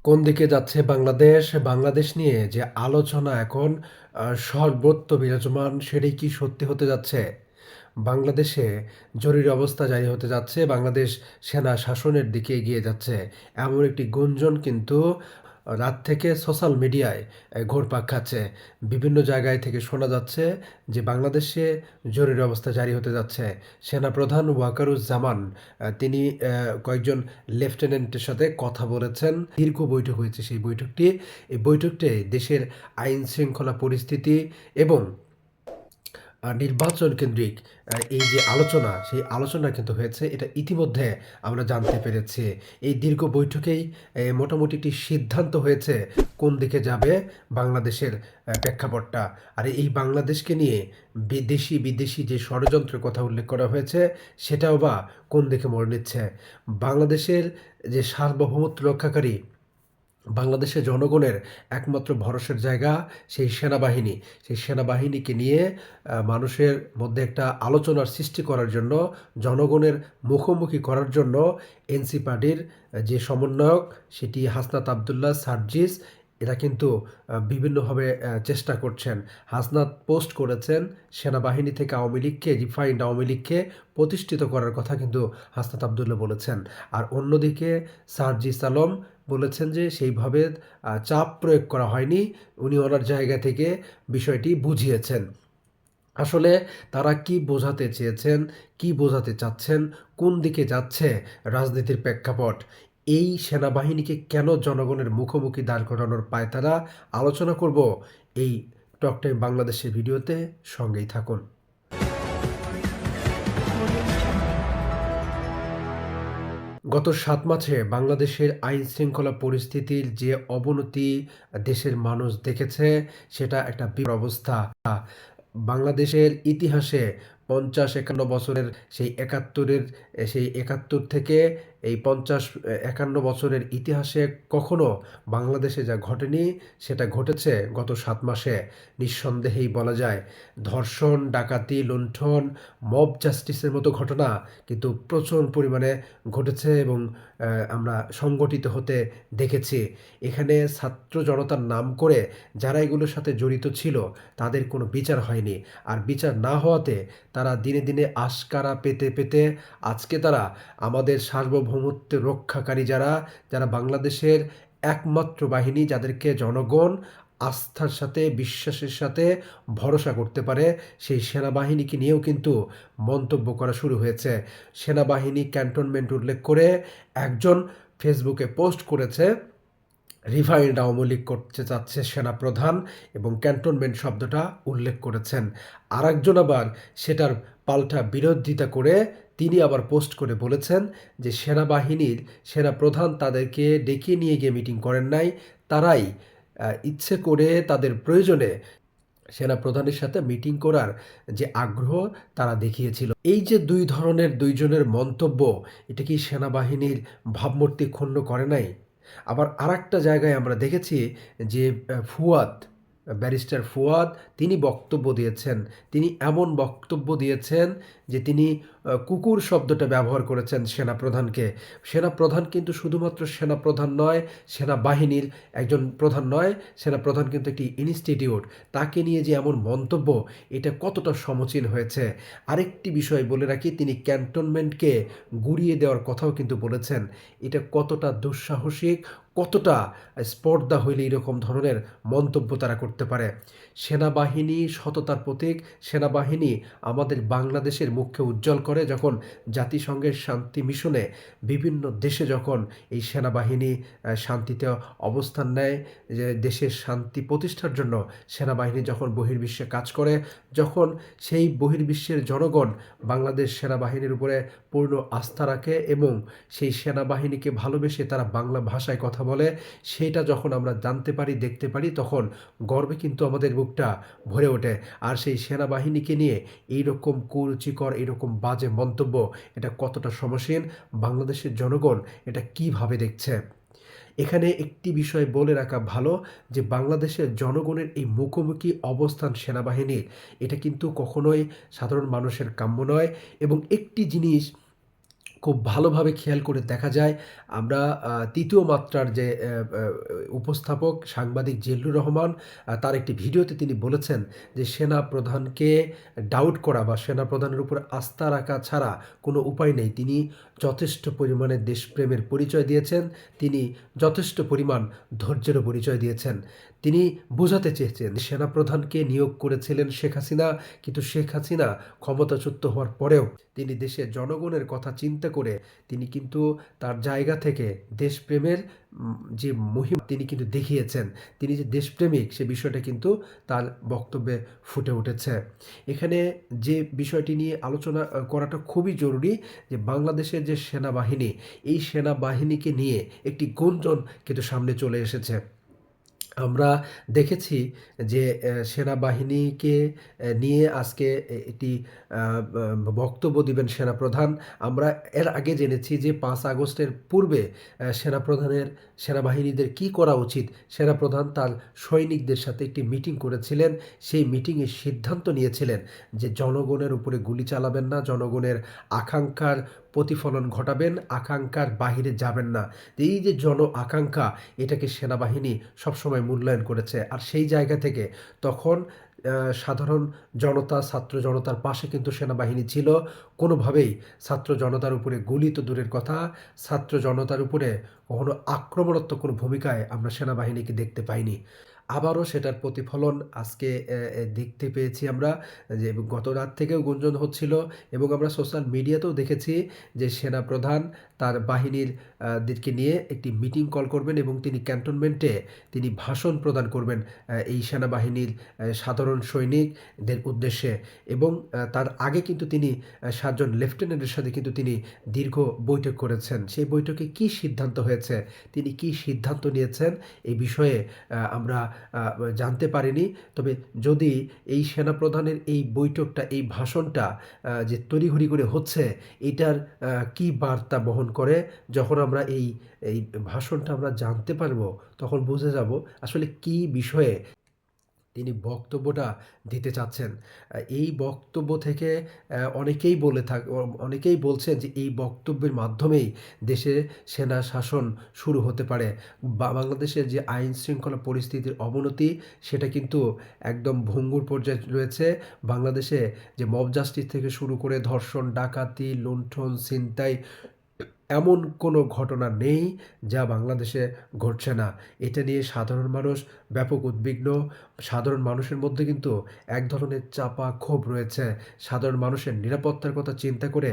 কোন দিকে যাচ্ছে বাংলাদেশ? বাংলাদেশ নিয়ে যে আলোচনা এখন সর্বত্র বিরাজমান সেটাই কি সত্যি হতে যাচ্ছে? বাংলাদেশে জরুরি অবস্থা জারি হতে যাচ্ছে। বাংলাদেশ সেনা শাসনের দিকে এগিয়ে যাচ্ছে। এমন একটি গুঞ্জন কিন্তু রাত থেকে সোশ্যাল মিডিয়ায় ঘুরপাক খাচ্ছে। বিভিন্ন জায়গায় থেকে শোনা যাচ্ছে যে বাংলাদেশে জরুরি অবস্থা জারি হতে যাচ্ছে। সেনাপ্রধান ওয়াকারুজ্জামান তিনি কয়েকজন লেফটেন্যান্টের সাথে কথা বলেছেন। দীর্ঘ বৈঠক হয়েছে সেই বৈঠকটি। এই বৈঠকটি দেশের আইন শৃঙ্খলা পরিস্থিতি এবং নির্বাচন কেন্দ্রিক এই যে আলোচনা, সেই আলোচনা কিন্তু হয়েছে। এটা ইতিমধ্যে আমরা জানতে পেরেছি। এই দীর্ঘ বৈঠকেই মোটামুটি একটি সিদ্ধান্ত হয়েছে কোন দিকে যাবে বাংলাদেশের প্রেক্ষাপটটা। আর এই বাংলাদেশকে নিয়ে বিদেশি যে ষড়যন্ত্রের কথা উল্লেখ করা হয়েছে, সেটাও বা কোন দিকে মোড় নিচ্ছে। বাংলাদেশের যে সার্বভৌমত্ব রক্ষাকারী বাংলাদেশের জনগণের একমাত্র ভরসার জায়গা সেই সেনাবাহিনী। সেই সেনাবাহিনীকে নিয়ে মানুষের মধ্যে একটা আলোচনার সৃষ্টি করার জন্য, জনগণের মুখোমুখি করার জন্য এনসি পার্টির যে সমন্বয়ক সেটি হাসনাত আবদুল্লাহ সার্জিস এরা কিন্তু বিভিন্নভাবে চেষ্টা করছেন। হাসনাত পোস্ট করেছেন সেনাবাহিনী থেকে আওয়ামী লীগকে, রিফাইন্ড আওয়ামী লীগকে প্রতিষ্ঠিত করার কথা কিন্তু হাসনাত আবদুল্লাহ বলেছেন। আর অন্যদিকে সার্জিস আলম বলেছেন যে সেইভাবে চাপ প্রয়োগ করা হয়নি। উনি ওনার জায়গা থেকে বিষয়টি বুঝিয়েছেন। আসলে তারা কি বোঝাতে চেয়েছেন, কি বোঝাতে চাচ্ছেন, কোন দিকে যাচ্ছে রাজনীতির প্রেক্ষাপট, এই সেনাবাহিনীকে কেন জনগণের মুখোমুখি দাঁড় করানোর পায়তারা আলোচনা করব এই টক টাইম বাংলাদেশের ভিডিওতে। সঙ্গেই থাকুন। গত ৭ মাসে বাংলাদেশের আইন-শৃঙ্খলা পরিস্থিতির যে অবনতি দেশের মানুষ দেখেছে, সেটা একটা বিকট অবস্থা। বাংলাদেশের ইতিহাসে ৫০-৫১ বছরের সেই ৭১ থেকে এই ৫০-৫১ বছরের ইতিহাসে কখনো বাংলাদেশে যা ঘটেনি, সেটা ঘটেছে গত ৭ মাসে। নিঃসন্দেহেই বলা যায়। ধর্ষণ, ডাকাতি, লুণ্ঠন, মব জাস্টিসের মতো ঘটনা কিন্তু প্রচুর পরিমাণে ঘটেছে এবং আমরা সংগঠিত হতে দেখেছি। এখানে ছাত্র জনতার নাম করে যারা এগুলোর সাথে জড়িত ছিল, তাদের কোনো বিচার হয়নি। আর বিচার না হওয়াতে তারা দিনে দিনে আশকারা পেতে পেতে আজকে তারা আমাদের সার্বভৌমত্ব রক্ষাকারী যারা বাংলাদেশের একমাত্র বাহিনী, যাদেরকে জনগণ আস্থার সাথে, বিশ্বাসের সাথে ভরসা করতে পারে, সেই সেনাবাহিনীকে নিয়েও কিন্তু মন্তব্য করা শুরু হয়েছে। সেনাবাহিনী ক্যান্টনমেন্ট উল্লেখ করে একজন ফেসবুকে পোস্ট করেছে, রিফাইন্ড আওয়ামী লীগ করতে চাচ্ছে সেনাপ্রধান, এবং ক্যান্টনমেন্ট শব্দটা উল্লেখ করেছেন। আরেকজন আবার সেটার পাল্টা বিরোধিতা করে তিনি আবার পোস্ট করে বলেছেন যে সেনাপ্রধান তাদেরকে ডেকে নিয়ে গিয়ে মিটিং করেন নাই, তারাই ইচ্ছে করে তাদের প্রয়োজনে সেনাপ্রধানের সাথে মিটিং করার যে আগ্রহ তারা দেখিয়েছিল। এই যে দুইজনের মন্তব্য, এটা কি সেনাবাহিনীর ভাবমূর্তি ক্ষুণ্ণ করে নাই? আবার আরেকটা জায়গায় আমরা দেখেছি যে ব্যারিস্টার ফুয়াদ তিনি বক্তব্য দিয়েছেন। তিনি এমন বক্তব্য দিয়েছেন যে তিনি কুকুর শব্দটা ব্যবহার করেছেন সেনাপ্রধানকে। সেনাপ্রধান কিন্তু শুধুমাত্র সেনাপ্রধান নয়, সেনাবাহিনীর একজন প্রধান নয়, সেনাপ্রধান কিন্তু একটি ইনস্টিটিউট। তাকে নিয়ে যে এমন মন্তব্য, এটা কতটা সমীচীন হয়েছে। আরেকটি বিষয় বলে রাখি, তিনি ক্যান্টনমেন্টকে গুঁড়িয়ে দেওয়ার কথাও কিন্তু বলেছেন। এটা কতটা দুঃসাহসিক, কতটা স্পর্ধা হইলে এরকম ধরনের মন্তব্য তারা করতে পারে। সেনাবাহিনী সততার প্রতীক। সেনাবাহিনী আমাদের বাংলাদেশের মুখকে উজ্জ্বল করে। যখন জাতিসংঘের শান্তি মিশনে বিভিন্ন দেশে যখন এই সেনাবাহিনী শান্তিতে অবস্থান নেয়, যে দেশের শান্তি প্রতিষ্ঠার জন্য সেনাবাহিনী যখন বহির্বিশ্বে কাজ করে, যখন সেই বহির্বিশ্বের জনগণ বাংলাদেশ সেনাবাহিনীর উপরে পূর্ণ আস্থা রাখে এবং সেই সেনাবাহিনীকে ভালোবেসে তারা বাংলা ভাষায় কথা বলে, সেটা যখন আমরা জানতে পারি, দেখতে পারি, তখন গর্বে কিন্তু আমাদের বুকটা ভরে ওঠে। আর সেই সেনাবাহিনীকে নিয়ে এইরকম কুরুচিকর, এইরকম বাজে মন্তব্য, এটা কতটা সমসীন, বাংলাদেশের জনগণ এটা কিভাবে দেখছে। এখানে একটি বিষয় বলে রাখা ভালো যে বাংলাদেশের জনগণের এই মুখোমুখি অবস্থান সেনাবাহিনীর, এটা কিন্তু কখনোই সাধারণ মানুষের কাম্য নয়। এবং একটি জিনিস খুব ভালোভাবে খেয়াল করে দেখা যায় আমরা ৩য় মাত্রার যে উপস্থাপক সাংবাদিক জিল্লুর রহমান তার একটি ভিডিওতে তিনি বলেছেন যে সেনাপ্রধানকে ডাউট করা বা সেনাপ্রধানের উপর আস্থা রাখা ছাড়া কোনো উপায় নেই। তিনি যথেষ্ট পরিমাণে দেশপ্রেমের পরিচয় দিয়েছেন। তিনি যথেষ্ট পরিমাণ ধৈর্যেরও পরিচয় দিয়েছেন। তিনি বোঝাতে চেয়েছেন সেনাপ্রধানকে নিয়োগ করেছিলেন শেখ হাসিনা, কিন্তু শেখ হাসিনা ক্ষমতাচ্যুত হওয়ার পরেও তিনি দেশের জনগণের কথা চিন্তা করে তিনি কিন্তু তার জায়গা থেকে দেশপ্রেমের যে মহিমা তিনি কিন্তু দেখিয়েছেন। তিনি যে দেশপ্রেমিক সে বিষয়টা কিন্তু তার বক্তব্যে ফুটে উঠেছে। এখানে যে বিষয়টি নিয়ে আলোচনা করাটা খুবই জরুরি যে বাংলাদেশের যে সেনাবাহিনী, এই সেনাবাহিনীকে নিয়ে একটি গুঞ্জন কিন্তু সামনে চলে এসেছে। আমরা দেখেছি যে সেনাবাহিনীকে নিয়ে আজকে একটি বক্তব্য দিবেন সেনাপ্রধান। আমরা এর আগে জেনেছি যে ৫ আগস্টের পূর্বে সেনাবাহিনীদের কী করা উচিত, সেনাপ্রধান তার সৈনিকদের সাথে একটি মিটিং করেছিলেন। সেই মিটিংয়ে সিদ্ধান্ত নিয়েছিলেন যে জনগণের উপরে গুলি চালাবেন না, জনগণের আকাঙ্ক্ষার প্রতিফলন ঘটাবেন, আকাঙ্ক্ষার বাহিরে যাবেন না। এই যে আকাঙ্ক্ষা, এটাকে সেনাবাহিনী সবসময় মূল্যায়ন করেছে। আর সেই জায়গা থেকে তখন সাধারণ জনতা, ছাত্র জনতার পাশে কিন্তু সেনাবাহিনী ছিল। কোনোভাবেই ছাত্র জনতার উপরে গুলি তো দূরের কথা, ছাত্র জনতার উপরে কখনো আক্রমণাত্মক কোনো ভূমিকায় আমরা সেনাবাহিনীকে দেখতে পাইনি। আবারও সেটার প্রতিফলন আজকে দেখতে পেয়েছি আমরা, যে গত রাত থেকেও গুঞ্জন হচ্ছিল এবং আমরা সোশ্যাল মিডিয়াতেও দেখেছি যে সেনাপ্রধান তার বাহিনীর দেরকে নিয়ে একটি মিটিং কল করবেন এবং তিনি ক্যান্টনমেন্টে তিনি ভাষণ প্রদান করবেন এই সেনাবাহিনীর সাধারণ সৈনিকদের উদ্দেশ্যে। এবং তার আগে কিন্তু তিনি ৭ জন লেফটেন্যান্টের সাথে কিন্তু তিনি দীর্ঘ বৈঠক করেছেন। সেই বৈঠকে কী সিদ্ধান্ত হয়েছে, তিনি কী সিদ্ধান্ত নিয়েছেন এই বিষয়ে আমরা জানতে পারিনি। তবে যদি এই সেনাপ্রধানের এই বৈঠকটা, এই ভাষণটা যে তড়িঘড়ি করে হচ্ছে, এটার কী বার্তা বহন করে, যখন আমরা এই ভাষণটা আমরা জানতে পারবো, তখন বুঝে যাব আসলে কী বিষয়ে তিনি বক্তব্যটা দিতে চাচ্ছেন। এই বক্তব্য থেকে অনেকেই বলছেন যে এই বক্তব্যের মাধ্যমেই দেশে সেনা শাসন শুরু হতে পারে। বাংলাদেশের যে আইন শৃঙ্খলা পরিস্থিতির অবনতি, সেটা কিন্তু একদম ভঙ্গুর পর্যায়ে রয়েছে। বাংলাদেশে যে মব জাস্টিস থেকে শুরু করে ধর্ষণ, ডাকাতি, লুণ্ঠন, ছিনতাই, এমন কোনো ঘটনা নেই যা বাংলাদেশে ঘটছে না। এটা নিয়ে সাধারণ মানুষ ব্যাপক উদ্বিগ্ন। সাধারণ মানুষের মধ্যে কিন্তু এক ধরনের চাপা ক্ষোভ রয়েছে। সাধারণ মানুষের নিরাপত্তার কথা চিন্তা করে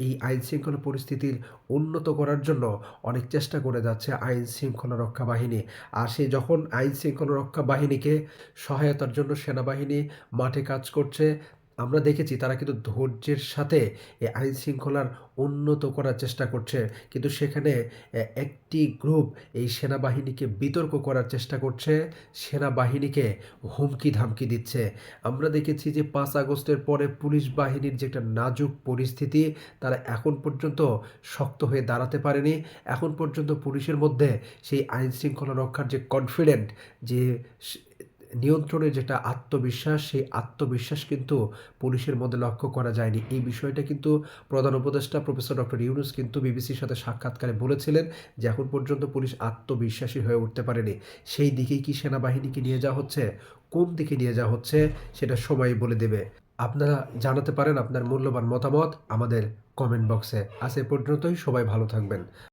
এই আইনশৃঙ্খলা পরিস্থিতির উন্নত করার জন্য অনেক চেষ্টা করে যাচ্ছে আইনশৃঙ্খলা রক্ষা বাহিনী। আর সে যখন আইনশৃঙ্খলা রক্ষা বাহিনীকে সহায়তার জন্য সেনাবাহিনী মাঠে কাজ করছে, আমরা দেখেছি তারা কিন্তু ধৈর্যের সাথে এই আইন শৃঙ্খলার উন্নত করার চেষ্টা করছে। কিন্তু সেখানে একটি গ্রুপ এই সেনাবাহিনীকে বিতর্ক করার চেষ্টা করছে, সেনাবাহিনীকে হুমকি ধামকি দিচ্ছে। আমরা দেখেছি যে ৫ আগস্টের পরে পুলিশ বাহিনীর যে একটা নাজুক পরিস্থিতি, তারা এখন পর্যন্ত শক্ত হয়ে দাঁড়াতে পারেনি। এখন পর্যন্ত পুলিশের মধ্যে সেই আইন শৃঙ্খলা রক্ষার যে কনফিডেন্ট, যে নিয়ন্ত্রণের যেটা আত্মবিশ্বাস, সেই আত্মবিশ্বাস কিন্তু পুলিশের মধ্যে লক্ষ্য করা যায়নি। এই বিষয়টা কিন্তু প্রধান উপদেষ্টা প্রফেসর ডক্টর ইউনূস কিন্তু বিবিসির সাথে সাক্ষাৎকারে বলেছিলেন যে এখন পর্যন্ত পুলিশ আত্মবিশ্বাসী হয়ে উঠতে পারেনি। সেই দিকেই কি সেনাবাহিনীকে নিয়ে যাওয়া হচ্ছে? কোন দিকে নিয়ে যাওয়া হচ্ছে সেটা সময়ই বলে দেবে। আপনারা জানাতে পারেন আপনার মূল্যবান মতামত আমাদের কমেন্ট বক্সে। আজ এ পর্যন্তই, সবাই ভালো থাকবেন।